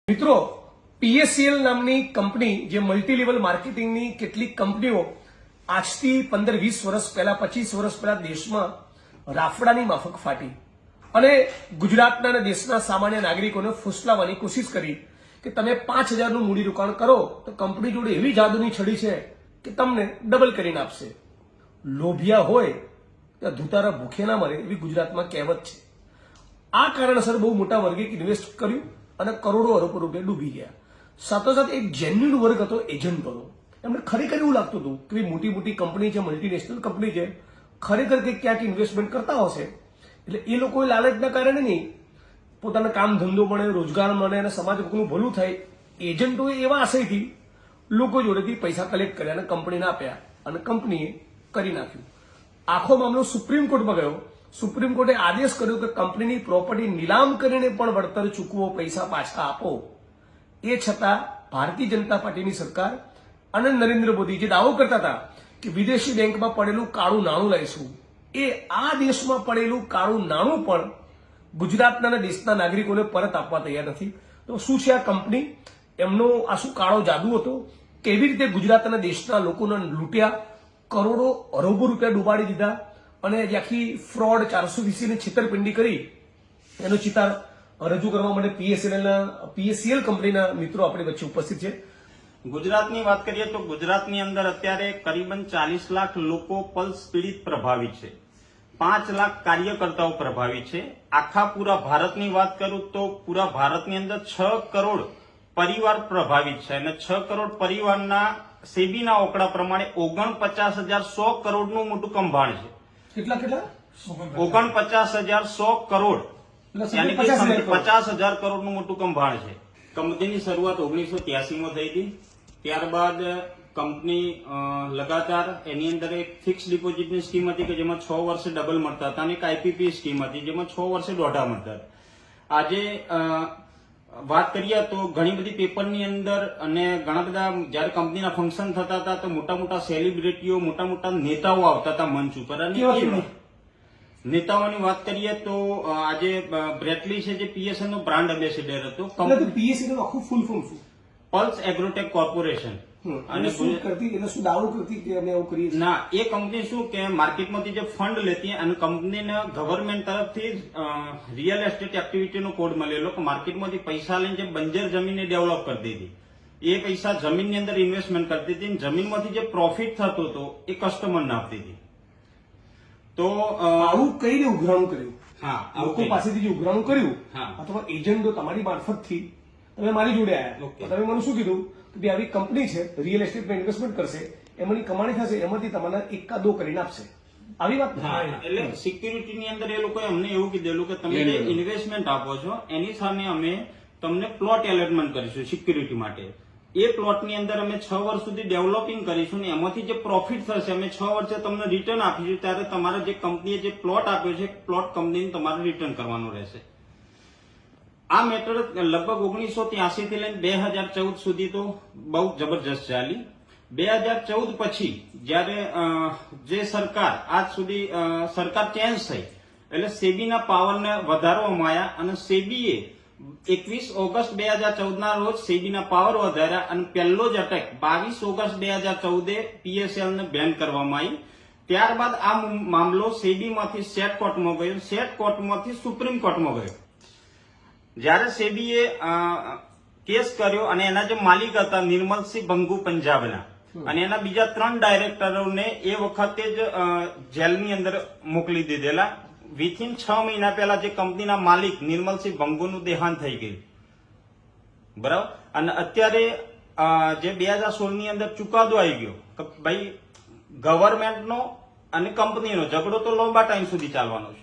મિત્રો, પીએસસીએલ નામની કંપની જે મલ્ટી લેવલ માર્કેટિંગની કેટલીક કંપનીઓ આજથી 15-20 વર્ષ પહેલા 25 વર્ષ પહેલા દેશમાં રાફડાની માફક ફાટી અને ગુજરાતના અને દેશના સામાન્ય નાગરિકોને ફૂસલાવવાની કોશિશ કરી કે તમે 5,000 નું મૂડી રોકાણ કરો તો કંપની જોડે એવી જાદુની છડી છે કે તમને ડબલ કરીને આપશે. લોભિયા હોય ત્યાં ધુતારા ભૂખે ના મરે એવી ગુજરાતમાં કહેવત છે. આ કારણસર બહુ મોટા વર્ગે ઇન્વેસ્ટ કર્યું અને કરોડો અરબો રૂપિયા ડૂબી ગયા. સાથોસાથ એક જેન્યુઅલ વર્ગ હતો એજન્ટોનો. એમને ખરેખર એવું લાગતું હતું કે મોટી મોટી કંપની છે, મલ્ટીનેશનલ કંપની છે, ખરેખર કે ક્યાંક ઇન્વેસ્ટમેન્ટ કરતા હશે એટલે એ લોકોએ લાલચના કારણે નહીં, પોતાના કામ ધંધો મળે, રોજગાર મળે અને સમાજનું ભલું થાય, એજન્ટોએ એવા આશયથી લોકો જોડેથી પૈસા કલેક્ટ કર્યા અને કંપનીને આપ્યા અને કંપનીએ કરી નાખ્યું. આખો મામલો સુપ્રીમ કોર્ટમાં ગયો. સુપ્રીમ કોર્ટે આદેશ કર્યો કે કંપનીની પ્રોપર્ટી નીલામ કરીને પણ વળતર ચૂકવો, પૈસા પાછા આપો. એ છતાં ભારતીય જનતા પાર્ટીની સરકાર અને નરેન્દ્ર મોદી જે દાવો કરતા હતા કે વિદેશી બેંકમાં પડેલું કાળું નાણું લાવીશું, એ આ દેશમાં પડેલું કાળું નાણું પણ ગુજરાતના અને દેશના નાગરિકોને પરત આપવા તૈયાર નથી. તો શું છે આ કંપની? એમનો આ શું કાળો જાદુ હતો? કેવી રીતે ગુજરાત અને દેશના લોકોને લૂંટ્યા, કરોડો અરબો રૂપિયા ડૂબાડી દીધા અને જે આખી ફ્રોડ 420 ની છેતરપિંડી કરી એનો ચિતાર રજૂ કરવા માટે પીએસસીએલ કંપનીના મિત્રો આપણી વચ્ચે ઉપસ્થિત છે. ગુજરાતની વાત કરીએ તો ગુજરાતની અંદર અત્યારે કરીબન 40 લાખ લોકો પલ્સ પીડિત પ્રભાવિત છે, 5 લાખ કાર્યકર્તાઓ પ્રભાવિત છે. આખા પૂરા ભારતની વાત કરું તો પૂરા ભારતની અંદર 6 કરોડ પરિવાર પ્રભાવિત છે અને 6 કરોડ પરિવારના સેબીના આંકડા પ્રમાણે 49,100 કરોડનું મોટું કૌભાંડ છે. કેટલા 49,100 કરોડ યાની કે 50,000 કરોડનું મોટું કૌભાંડ છે. કંપનીની શરૂઆત 1983માં થઈ હતી. ત્યારબાદ કંપની લગાતાર એની અંદર એક ફિક્સ ડિપોઝિટની સ્કીમ હતી કે જેમાં 6 વર્ષે ડબલ મળતા હતા અને એક આઈપીપી સ્કીમ હતી જેમાં 6 વર્ષે દોઢા મળતા હતા. આજે વાત કરીએ તો ઘણી બધી પેપરની અંદર અને ઘણા બધા જયારે કંપનીના ફંક્શન થતા હતા તો મોટા મોટા સેલિબ્રિટીઓ, મોટા મોટા નેતાઓ આવતા હતા મંચ ઉપર. અને નેતાઓની વાત કરીએ તો આજે બ્રેટલી છે જે પીએસએલ નો બ્રાન્ડ એમ્બેસેડર હતો. પીએસસી નું આખું ફૂલ ફોર્મ શું? Pulse Agrotech corporation. અને શું કરતી, એટલે શું દાવો કરતી કે અમે આવું કરીએ? ના, એ કંપની શું કે માર્કેટમાંથી જે ફંડ લેતી અને કંપનીને ગવર્મેન્ટ તરફથી રિયલ એસ્ટેટ એક્ટિવિટીનો કોડ મળેલો કે માર્કેટમાંથી પૈસા લઈને જે બંજર જમીનને ડેવલપ કરતી હતી, એ પૈસા જમીનની અંદર ઇન્વેસ્ટમેન્ટ કરતી હતી. જમીનમાંથી જે પ્રોફિટ થતો હતો એ કસ્ટમરને આપતી હતી. તો આવું કઈને ઉઘરાણું કર્યું? હા, લોકો પાસેથી જે ઉઘરાણું કર્યું હા, અથવા એજન્ટો તમારી મારફતથી તમે મારી જોડે આવ્યા, તમે મને શું કીધું કે આવી કંપની છે, રિયલ એસ્ટેટમાં ઇન્વેસ્ટમેન્ટ કરશે, એમાંની કમાણી થશે, એમાંથી તમારે એકાદો કરીને આપશે, આવી વાત? એટલે સિક્યુરિટીની અંદર એ લોકોએ અમને એવું કીધેલું કે તમે જે ઇન્વેસ્ટમેન્ટ આપો છો એની સામે અમે તમને પ્લોટ એલોટમેન્ટ કરીશું સિક્યુરિટી માટે. એ પ્લોટની અંદર અમે 6 વર્ષ સુધી ડેવલપિંગ કરીશું ને એમાંથી જે પ્રોફિટ થશે અમે 6 વર્ષે તમને રિટર્ન આપીશું. ત્યારે તમારે જે કંપનીએ જે પ્લોટ આપ્યો છે પ્લોટ કંપનીને તમારે રિટર્ન કરવાનું રહેશે. આ મેટર લગભગ 1983 થી લઈને 2014 સુધી તો બહુ જબરજસ્ત ચાલી. 2014 પછી જયારે જે સરકાર આજ સુધી સરકાર ચેન્જ થઈ એટલે સેબીના પાવરને વધારવામાં આવ્યા અને સેબીએ 21 ઓગસ્ટ 2014 ના રોજ સેબીના પાવર વધાર્યા અને પહેલો જ અટેક 22 ઓગસ્ટ 2014 પીએસએલ ને બેન કરવામાં આવી. ત્યારબાદ આ મામલો સેબીમાંથી સેટ કોર્ટમાં ગયો, સેટ કોર્ટમાંથી સુપ્રીમ કોર્ટમાં ગયો. જયારે સેબીએ કેસ કર્યો અને એના જે માલિક હતા નિર્મલસિંહ ભંગુ પંજાબના અને એના બીજા 3 ડાયરેક્ટરોને એ વખતે જ જેલની અંદર મોકલી દીધેલા. વિથિન 6 મહિના પહેલા જે કંપનીના માલિક નિર્મલસિંહ ભંગુનું દેહાંત થઈ ગયું, બરાબર. અને અત્યારે જે 2016 ની અંદર ચુકાદો આવી ગયો કે ભાઈ ગવર્મેન્ટનો અને કંપનીનો ઝઘડો તો લાંબા ટાઈમ સુધી ચાલવાનો છે.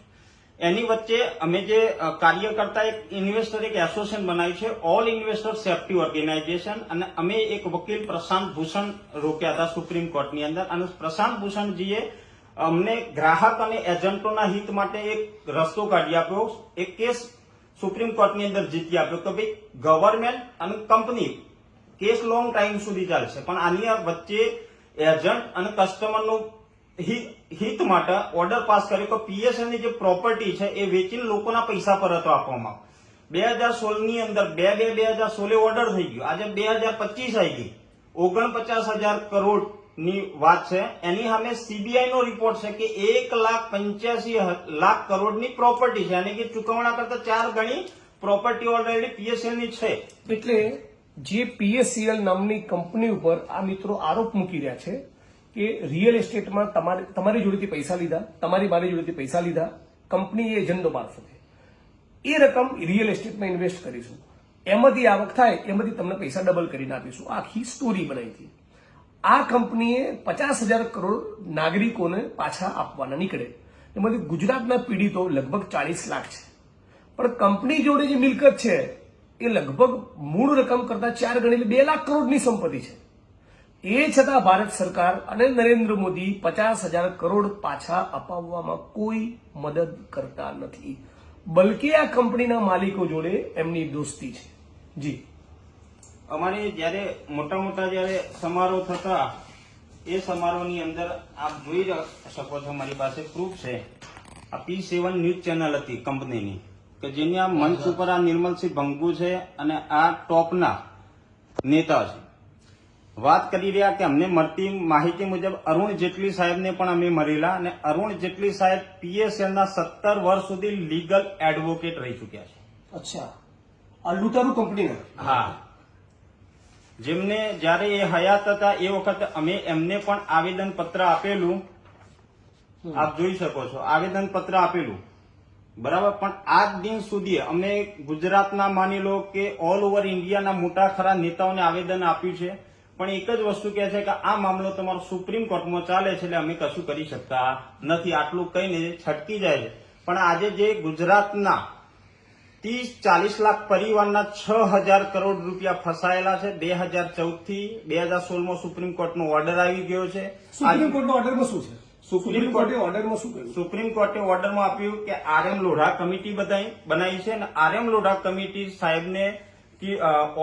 એની વચ્ચે અમે જે કાર્યકર્તા એક ઇન્વેસ્ટર એક એસોસિએશન બનાવ્યું છે, ઓલ ઇન્વેસ્ટર સેફ્ટી ઓર્ગેનાઇઝેશન, અને અમે એક વકીલ પ્રશાંત ભૂષણ રોક્યા હતા સુપ્રીમ કોર્ટની અંદર. અને પ્રશાંત ભૂષણજીએ અમને ગ્રાહક અને એજન્ટોના હિત માટે એક રસ્તો કાઢી આપ્યો, એક કેસ સુપ્રીમ કોર્ટની અંદર જીતી આપ્યો કે ભાઈ ગવર્મેન્ટ અને કંપની કેસ લોંગ ટાઈમ સુધી ચાલશે પણ આની વચ્ચે એજન્ટ અને કસ્ટમરનું હિત માટે ઓર્ડર પાસ કર્યો કે પીએસએલ ની જે પ્રોપર્ટી છે એ વેચીને લોકોના પૈસા પરત આપવામાં. 2016 ની અંદર 2016 ઓર્ડર થઈ ગયો, આજે 2025 આવી ગઈ, 49,000 કરોડ ની વાત છે. એની સામે સીબીઆઈ નો રિપોર્ટ છે કે 1,85,00,000 કરોડની પ્રોપર્ટી છે, યાની કે ચૂકવણા કરતા 4 ગણી પ્રોપર્ટી ઓલરેડી પીએસએલ ની છે. એટલે જે પીએસસીએલ નામની કંપની ઉપર આ મિત્રો આરોપ મૂકી રહ્યા છે કે રિયલ એસ્ટેટમાં તમારી જોડેથી પૈસા લીધા, તમારી મારી જોડેથી પૈસા લીધા, કંપની એજન્ટો મારફતે એ રકમ રિયલ એસ્ટેટમાં ઇન્વેસ્ટ કરીશું, એમાંથી આવક થાય એમાંથી તમને પૈસા ડબલ કરીને આપીશું, આખી સ્ટોરી બનાવી હતી. આ કંપનીએ 50,000 કરોડ નાગરિકોને પાછા આપવાના નીકળે, એમાંથી ગુજરાતના પીડિતો લગભગ 40 લાખ છે. પણ કંપની જોડે જે મિલકત છે એ લગભગ મૂળ રકમ કરતા 4 ગણી એટલે 2 લાખ કરોડની સંપત્તિ છે. એ છતાં ભારત સરકાર અને નરેન્દ્ર મોદી 50,000 કરોડ પાછા અપાવવામાં કોઈ મદદ કરતા નથી, બલકે આ કંપનીના માલિકો જોડે એમની દોસ્તી છે. જી, અમારે જયારે મોટા મોટા જયારે સમારોહ થતા, એ સમારોહની અંદર આપ જોઈ શકો છો, મારી પાસે પ્રૂફ છે. આ P7 ન્યૂઝ ચેનલ હતી કંપનીની, કે જેની આ મંચ ઉપર આ નિર્મલસિંહ ભંગુ છે અને આ ટોપના નેતા છે, વાત કરી રહ્યા કે અમને મળતી માહિતી મુજબ અરુણ જેટલી સાહેબને પણ અમે મળેલા, અને અરુણ જેટલી સાહેબ પીએસએલ ના 17 વર્ષ સુધી લીગલ એડવોકેટ રહી ચુક્યા છે. અચ્છા, આ લૂંટારૂ કંપનીના? હા, જેમને જયારે એ હયાત હતા એ વખતે અમે એમને પણ આવેદન પત્ર આપેલું, આપ જોઈ શકો છો, આવેદન પત્ર આપેલું, બરાબર. પણ આજ દિન સુધી અમે ગુજરાતના માની લો કે ઓલ ઓવર ઇન્ડિયાના મોટા ખરા નેતાઓને આવેદન આપ્યું છે, પણ એક જ વસ્તુ કહે છે કે આ મામલો તમારો સુપ્રીમ કોર્ટમાં ચાલે છે એટલે અમે કશું કરી શકતા નથી, આટલું કહીને છટકી જાય છે. પણ આજે જે ગુજરાતના 30-40 લાખ પરિવારના 6,000 કરોડ રૂપિયા ફસાયેલા છે, 2014 થી 2016 સુપ્રીમ કોર્ટનો ઓર્ડર આવી ગયો છે. સુપ્રીમ કોર્ટના ઓર્ડરમાં શું છે? સુપ્રીમ કોર્ટે ઓર્ડરમાં શું કહ્યું? સુપ્રીમ કોર્ટે ઓર્ડરમાં આપ્યું કે RM લોઢા કમિટી બનાવી છે, અને RM લોઢા કમિટી સાહેબને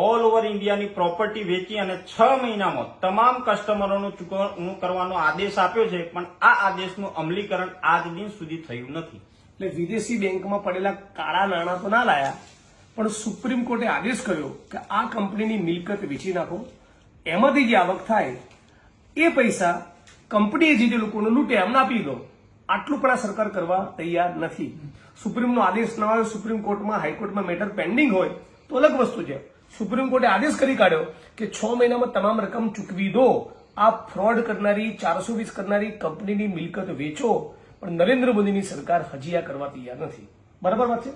ઓલ ઓવર ઇન્ડિયાની પ્રોપર્ટી વેચી અને 6 મહિનામાં તમામ કસ્ટમરોનું ચૂકવણું કરવાનો આદેશ આપ્યો છે, પણ આ આદેશનું અમલીકરણ આજ દિન સુધી થયું નથી. એટલે વિદેશી બેંકમાં પડેલા કાળા નાણાં તો ના લાયા, પણ સુપ્રીમ કોર્ટે આદેશ કર્યો કે આ કંપનીની મિલકત વેચી નાખો, એમાંથી જે આવક થાય એ પૈસા કંપનીએ જે લોકોને લૂંટે એમને આપી દો. આટલું પણ આ સરકાર કરવા તૈયાર નથી. સુપ્રીમનો આદેશ ન આવે, સુપ્રીમ કોર્ટમાં હાઈકોર્ટમાં મેટર પેન્ડિંગ હોય તો અલગ વસ્તુ છે. સુપ્રીમ કોર્ટે આદેશ કરી કાઢ્યો કે 6 મહિનામાં તમામ રકમ ચૂકવી દો, આ ફ્રોડ કરનારી 420 કરનારી કંપનીની મિલકત વેચો, પણ નરેન્દ્ર મોદીની સરકાર હજી આ કરવા તૈયાર નથી. બરાબર વાત છે?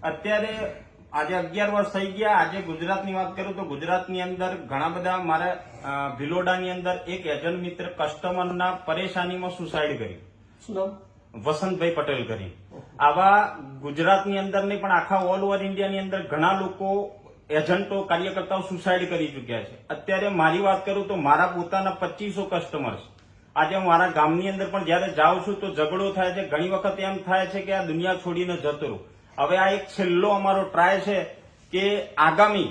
અત્યારે આજે 11 વર્ષ થઈ ગયા. આજે ગુજરાતની વાત કરું તો ગુજરાતની અંદર ઘણા બધા, મારા ભિલોડાની અંદર એક એજન્ટ મિત્ર કસ્ટમરના પરેશાનીમાં સુસાઇડ કર્યું. શું નામ? વસંતભાઈ પટેલ કરી. આવા ગુજરાતની અંદર નહીં પણ આખા ઓલ ઓવર ઇન્ડિયાની અંદર ઘણા લોકો, એજન્ટો, કાર્યકર્તાઓ સુસાઇડ કરી ચુક્યા છે. અત્યારે મારી વાત કરું તો મારા પોતાના 2500 કસ્ટમર છે. આજે હું મારા ગામની અંદર પણ જયારે જાઉં છું તો ઝઘડો થાય છે, ઘણી વખત એમ થાય છે કે આ દુનિયા છોડીને જતો રહું. હવે આ એક છેલ્લો અમારો ટ્રાય છે કે આગામી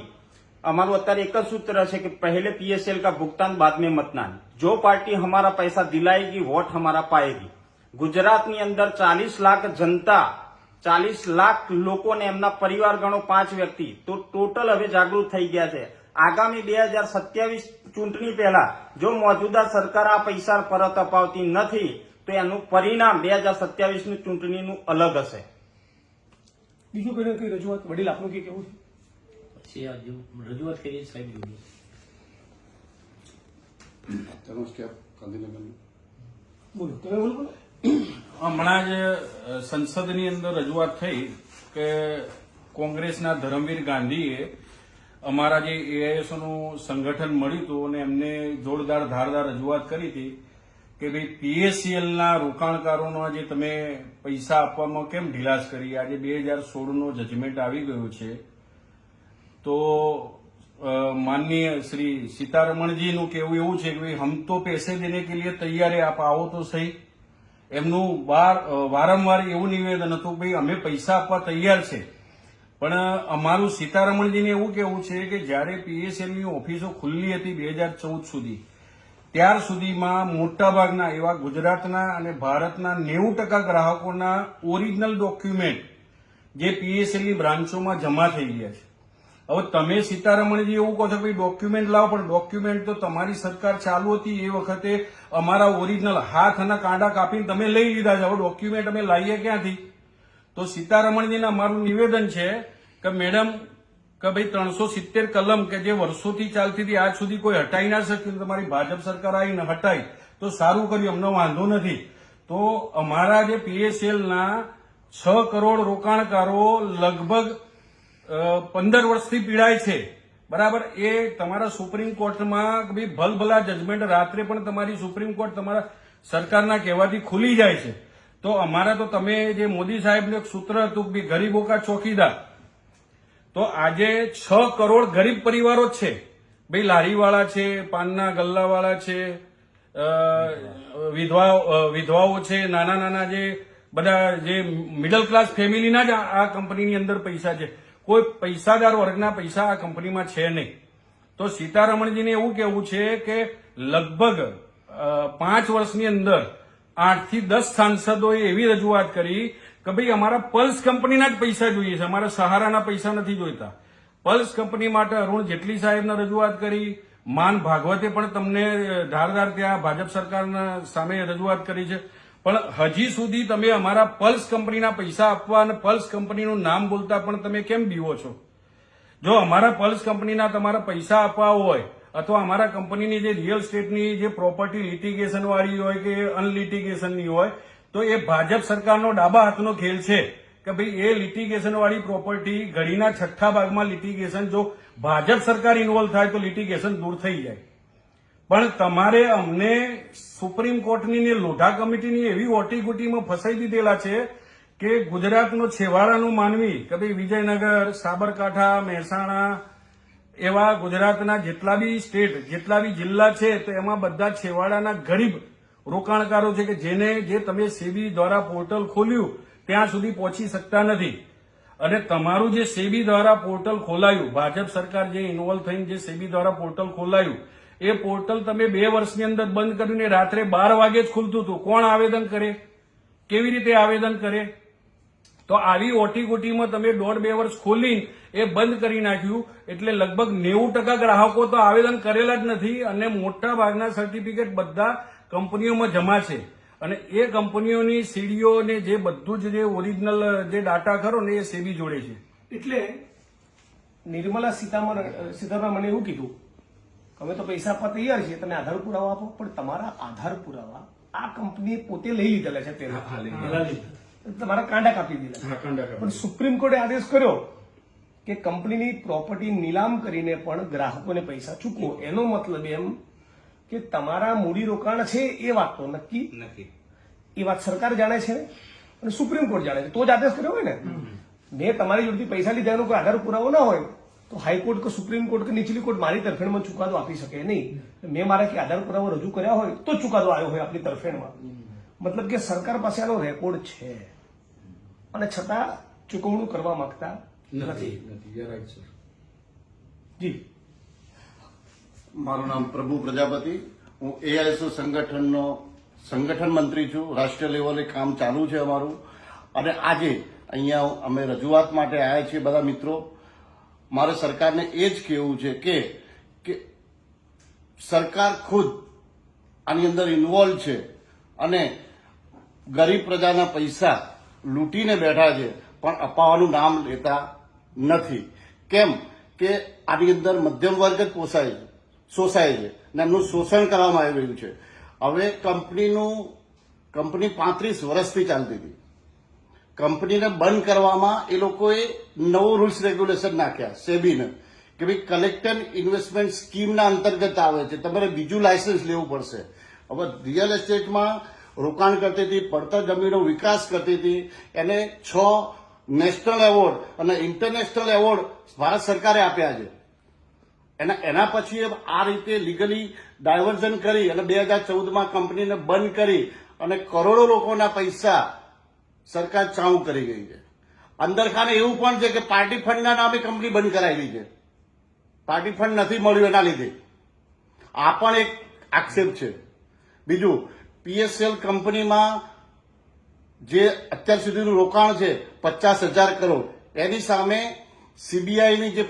અમારું અત્યારે એક જ સૂત્ર છે કે પહેલે पीएसएल का भुगतान बाद में मतदान. जो पार्टी हमारा पैसा दिलाएगी वोट हमारा पाएगी. ગુજરાતની અંદર 40 લાખ જનતા, 40 લાખ લોકોને એમના પરિવાર ગણો 5 વ્યક્તિ તો ટોટલ હવે જાગૃત થઈ ગયા છે. આગામી 2027 ચૂંટણી પહેલા જો મોજૂદા સરકાર આ પૈસા પરત અપાવતી નથી તો એનું પરિણામ 2027ની ચૂંટણીનું અલગ હશે. બીજું કઈ રજૂઆત વડીલ આપનું કે કેવું છે? રજૂઆત કરીએ સાહેબ જોડે. બોલો, તમે બોલો. હમણાં જ સંસદની અંદર રજૂઆત થઈ કે કોંગ્રેસના ધર્મવીર ગાંધીએ અમારા જે AISO નું સંગઠન મળ્યું હતું અને એમને જોરદાર ધારદાર રજૂઆત કરી હતી કે ભાઈ PSCL ના રોકાણકારોના જે તમે પૈસા આપવામાં કેમ ઢીલાસ કરી. આજે 2016 નો જજમેન્ટ આવી ગયું છે તો माननीय श्री सीतारमणजीનું કહેવું એવું છે કે ભાઈ હમ તો પૈસે દેને કે लिए તૈયાર હે, આપ આવો તો સહી. એમનું વારંવાર એવું નિવેદન હતું ભાઈ અમે પૈસા આપવા તૈયાર છે, પણ અમારું સીતારમણજીને એવું કહેવું છે કે જ્યારે PSLની ઓફિસો ખુલ્લી હતી 2014 સુધી, ત્યાર સુધીમાં મોટાભાગના એવા ગુજરાતના અને ભારતના 90% ગ્રાહકોના ઓરિજિનલ ડોક્યુમેન્ટ જે પીએસએલની બ્રાન્ચોમાં જમા થઈ ગયા છે. હવે તમે સીતારમણજી એવું કહો છો કે ડોક્યુમેન્ટ લાવો, પણ ડોક્યુમેન્ટ તો તમારી સરકાર ચાલુ હતી એ વખતે અમારા ઓરિજિનલ હાથ અને કાંડા કાપીને તમે લઈ લીધા છે. હવે ડોક્યુમેન્ટ અમે લાવીએ ક્યાંથી? તો સીતારમણજીને અમારું નિવેદન છે કે મેડમ કે ભાઈ 370 કલમ કે જે વર્ષોથી ચાલતી હતી આજ સુધી કોઈ હટાઈ ના શક્યું, તમારી ભાજપ સરકાર આવીને હટાઈ તો સારું કર્યું, અમને વાંધો નથી. તો અમારા જે પીએસએલના 6 કરોડ રોકાણકારો લગભગ 15 વર્ષથી પીડાય છે, બરાબર. એ તમારા સુપ્રીમ કોર્ટમાં ભાઈ ભલભલા જજમેન્ટ રાત્રે પણ તમારી સુપ્રીમ કોર્ટ તમારા સરકારના કહેવાથી ખુલી જાય છે. તો અમારા તો તમે જે મોદી સાહેબનું એક સૂત્ર હતું કે ગરીબો કા ચોકીદાર, તો આજે 6 કરોડ ગરીબ પરિવારો જ છે ભાઈ. લારીવાળા છે, પાનના ગલ્લાવાળા છે, વિધવાઓ છે, નાના નાના જે બધા જે મિડલ ક્લાસ ફેમિલીના જ આ કંપનીની અંદર પૈસા છે. કોઈ પૈસાદાર વર્ગના પૈસા આ કંપનીમાં છે નહીં. તો સીતારમણજીને એવું કહેવું છે કે લગભગ 5 વર્ષની અંદર 8 થી 10 સાંસદોએ એવી રજૂઆત કરી કે ભાઈ અમારા પલ્સ કંપનીના જ પૈસા જોઈએ છે, અમારા સહારાના પૈસા નથી જોઈતા. પલ્સ કંપની માટે અરુણ જેટલી સાહેબને રજૂઆત કરી, માન ભાગવતે પણ તમને ધારદાર ત્યાં ભાજપ સરકારના સામે રજૂઆત કરી છે. પણ હજી સુધી તમે અમારા પલ્સ કંપનીના પૈસા આપવા અને પલ્સ કંપનીનું નામ બોલતા પણ તમે કેમ બીવો છો? જો અમારા પલ્સ કંપનીના તમારા પૈસા આપવા હોય અથવા અમારા કંપનીની જે રિયલ એસ્ટેટની જે પ્રોપર્ટી લિટિગેશન વાળી હોય કે અનલિટિગેશનની હોય, તો એ ભાજપ સરકારનો ડાબા હાથનો ખેલ છે કે ભાઈ એ લિટિગેશન વાળી પ્રોપર્ટી ઘડીના 6થા ભાગમાં લિટિગેશન જો ભાજપ સરકાર ઇન્વોલ્વ થાય તો લિટિગેશન દૂર થઈ જાય. પણ તમારે અમને સુપ્રીમ કોર્ટની ને લોઢા કમિટીની એવી ઓટીગુટીમાં ફસાઈ દીધેલા છે કે ગુજરાતનો છેવાડાનો માનવી કે ભાઈ વિજયનગર, સાબરકાંઠા, મહેસાણા એવા ગુજરાતના જેટલા બી સ્ટેટ, જેટલા બી જિલ્લા છે તો એમાં બધા છેવાડાના ગરીબ રોકાણકારો છે કે જેને જે તમે સેબી દ્વારા પોર્ટલ ખોલ્યું ત્યાં સુધી પહોંચી શકતા નથી. અને તમારું જે સેબી દ્વારા પોર્ટલ ખોલાયું, ભાજપ સરકાર જે ઇન્વોલ્વ થઈને જે સેબી દ્વારા પોર્ટલ ખોલાયું, એ પોર્ટલ તમે 2 વર્ષની અંદર બંધ કરીને રાત્રે 12 વાગે જ ખુલતું હતું. કોણ આવેદન કરે? કેવી રીતે આવેદન કરે? તો આવી ઓટીગોટીમાં તમે 1.5-2 વર્ષ ખોલીને એ બંધ કરી નાખ્યું. એટલે લગભગ 90% ગ્રાહકો તો આવેદન કરેલા જ નથી અને મોટા ભાગના સર્ટિફિકેટ બધા કંપનીઓમાં જમા છે. અને એ કંપનીઓની સીડીઓ ને જે બધું જ જે ઓરિજિનલ જે ડાટા ખરો ને એ સેબી જોડે છે. એટલે નિર્મલા સીતારામન મને એવું કીધું, અમે તો પૈસા આપવા તૈયાર છીએ, તમે આધાર પુરાવા આપો. પણ તમારા આધાર પુરાવા આ કંપનીએ પોતે લઈ લીધેલા છે પહેલા, તમારા કાંડા કાપી દીધા. પણ સુપ્રીમ કોર્ટે આદેશ કર્યો કે કંપનીની પ્રોપર્ટી નીલામ કરીને પણ ગ્રાહકોને પૈસા ચૂકવો. એનો મતલબ એમ કે તમારા મૂડી રોકાણ છે એ વાત તો નક્કી, એ વાત સરકાર જાણે છે અને સુપ્રીમ કોર્ટ જાણે છે, તો જ આદેશ કર્યો હોય ને. મેં તમારી જોડેથી પૈસા લીધા એનો કોઈ આધાર પુરાવો ના હોય તો હાઈકોર્ટ કે સુપ્રીમ કોર્ટ કે નીચલી કોર્ટ મારી તરફેણમાં ચુકાદો આપી શકે નહીં. મેં મારા કે આધાર પુરાવો રજૂ કર્યા હોય તો ચુકાદો આવ્યો હોય આપણી તરફેણમાં. મતલબ કે સરકાર પાસે આનો રેકોર્ડ છે અને છતાં ચૂકવણું કરવા માંગતા નથી. જી, મારું નામ પ્રભુ પ્રજાપતિ, હું એઆઈએસઓ સંગઠનનો સંગઠન મંત્રી છું. રાષ્ટ્રીય લેવલે કામ ચાલુ છે અમારું. અને આજે અહીંયા અમે રજૂઆત માટે આવ્યા છીએ બધા મિત્રો. મારે સરકારને એ જ કહેવું છે કે સરકાર ખુદ આની અંદર ઇન્વોલ્વ છે અને ગરીબ પ્રજાના પૈસા લૂંટીને બેઠા છે પણ અપાવવાનું નામ લેતા નથી. કેમ કે આની અંદર મધ્યમ વર્ગ જ શોષાય છે અને એમનું શોષણ કરવામાં આવી રહ્યું છે. હવે કંપની 35 વર્ષથી ચાલતી હતી. કંપનીને બંધ કરવામાં એ લોકોએ નવો રૂલ્સ રેગ્યુલેશન નાખ્યા સેબીને કે ભાઈ કલેક્ટર ઇન્વેસ્ટમેન્ટ સ્કીમના અંતર્ગત આવે છે, તમારે બીજું લાયસન્સ લેવું પડશે. હવે રિયલ એસ્ટેટમાં રોકાણ કરતી હતી, પડતર જમીનો વિકાસ કરતી હતી, એને 6 નેશનલ એવોર્ડ અને ઇન્ટરનેશનલ એવોર્ડ ભારત સરકારે આપ્યા છે. એના પછી આ રીતે લીગલી ડાયવર્ઝન કરી અને 2014માં કંપનીને બંધ કરી અને કરોડો લોકોના પૈસા સરકાર ચાઉ કરી ગઈ છે. અંદરખાને એવું પણ છે કે પાર્ટી ફંડના નામે કંપની બંધ કરાયેલી છે. પાર્ટી ફંડ નથી મળ્યું એના લીધે આ પણ એક આક્ષેપ છે. બીજું, પીએસએલ કંપનીમાં જે અત્યાર સુધીનું રોકાણ છે 50,000 કરોડ એની સામે સીબીઆઈની જે